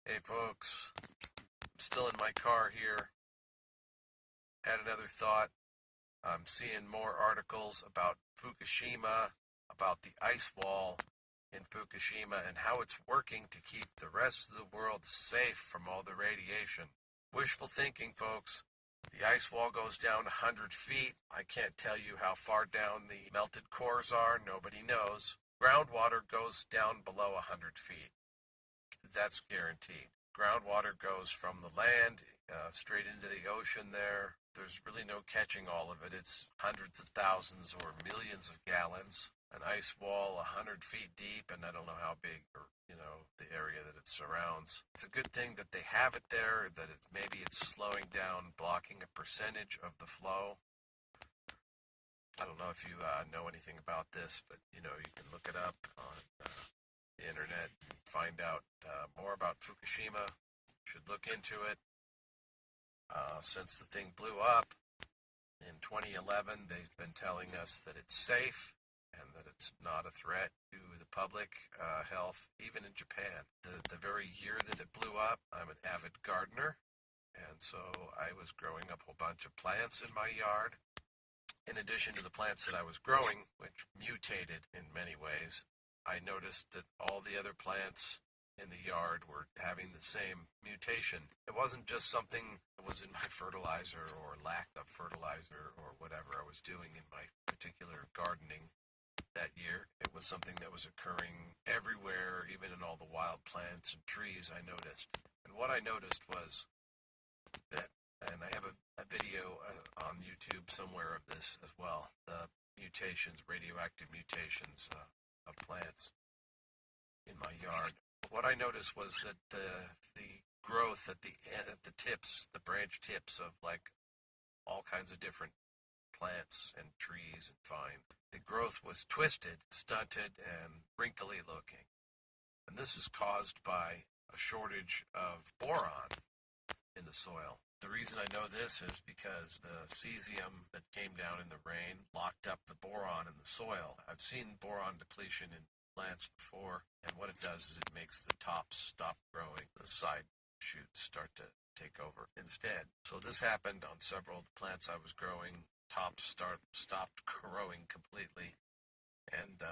Hey folks, I'm still in my car here. Had another thought. I'm seeing more articles about Fukushima, about the ice wall in Fukushima, and how it's working to keep the rest of the world safe from all the radiation. Wishful thinking, folks. The ice wall goes down 100 feet. I can't tell you how far down the melted cores are. Nobody knows. Groundwater goes down below 100 feet. That's guaranteed. Groundwater goes from the land straight into the ocean there. There's really no catching all of it. It's hundreds of thousands or millions of gallons. An ice wall 100 feet deep, and I don't know how big or, the area that it surrounds. It's a good thing that they have it there, that maybe it's slowing down, blocking a percentage of the flow. I don't know if you know anything about this, but, you can look it up on the internet and find out more about Fukushima. You should look into it. Since the thing blew up in 2011, they've been telling us that it's safe and that it's not a threat to the public health, even in Japan. The very year that it blew up, I'm an avid gardener, and so I was growing up a whole bunch of plants in my yard. In addition to the plants that I was growing, which mutated in many ways, I noticed that all the other plants in the yard were having the same mutation. It wasn't just something that was in my fertilizer or lack of fertilizer or whatever I was doing in my particular gardening that year. It was something that was occurring everywhere, even in all the wild plants and trees I noticed. And what I noticed was that, and I have a video on YouTube somewhere of this as well, the mutations, radioactive mutations of plants in my yard. What I noticed was that the growth at the tips, the branch tips of like all kinds of different plants and trees and vine, the growth was twisted, stunted, and wrinkly looking. And this is caused by a shortage of boron in the soil. The reason I know this is because the cesium that came down in the rain locked up the boron in the soil. I've seen boron depletion in plants before, and what it does is it makes the tops stop growing. The side shoots start to take over instead. So this happened on several of the plants I was growing. Tops stopped growing completely, and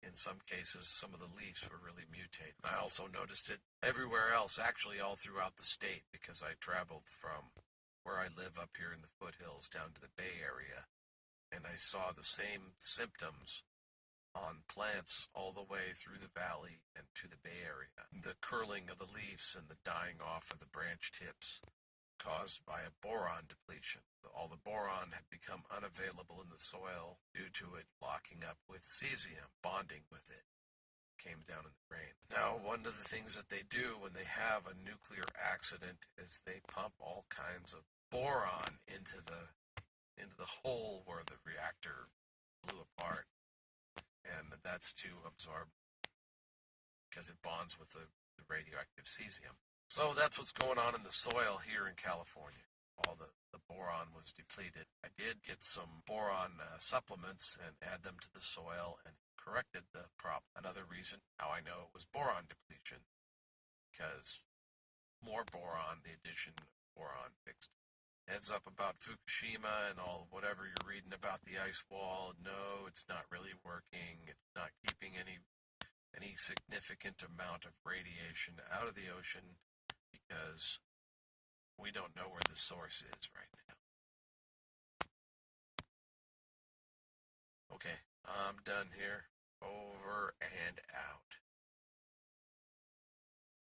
in some cases, some of the leaves were really mutated. I also noticed it everywhere else, actually all throughout the state, because I traveled from where I live up here in the foothills down to the Bay Area, and I saw the same symptoms on plants all the way through the valley and to the Bay Area. The curling of the leaves and the dying off of the branch tips caused by a boron depletion. All the boron had become unavailable in the soil due to it locking up with cesium, bonding with it. Came down in the rain. Now, one of the things that they do when they have a nuclear accident is they pump all kinds of boron into the hole where the reactor blew apart. And that's to absorb, because it bonds with the radioactive cesium. So that's what's going on in the soil here in California. All the boron was depleted. I did get some boron supplements and add them to the soil and corrected the problem. Another reason how I know it was boron depletion, because more boron, the addition of boron fixed. Heads up about Fukushima and all whatever you're reading about the ice wall. No, it's not really working. It's not keeping any significant amount of radiation out of the ocean, because we don't know where the source is right now. Okay, I'm done here. Over and out.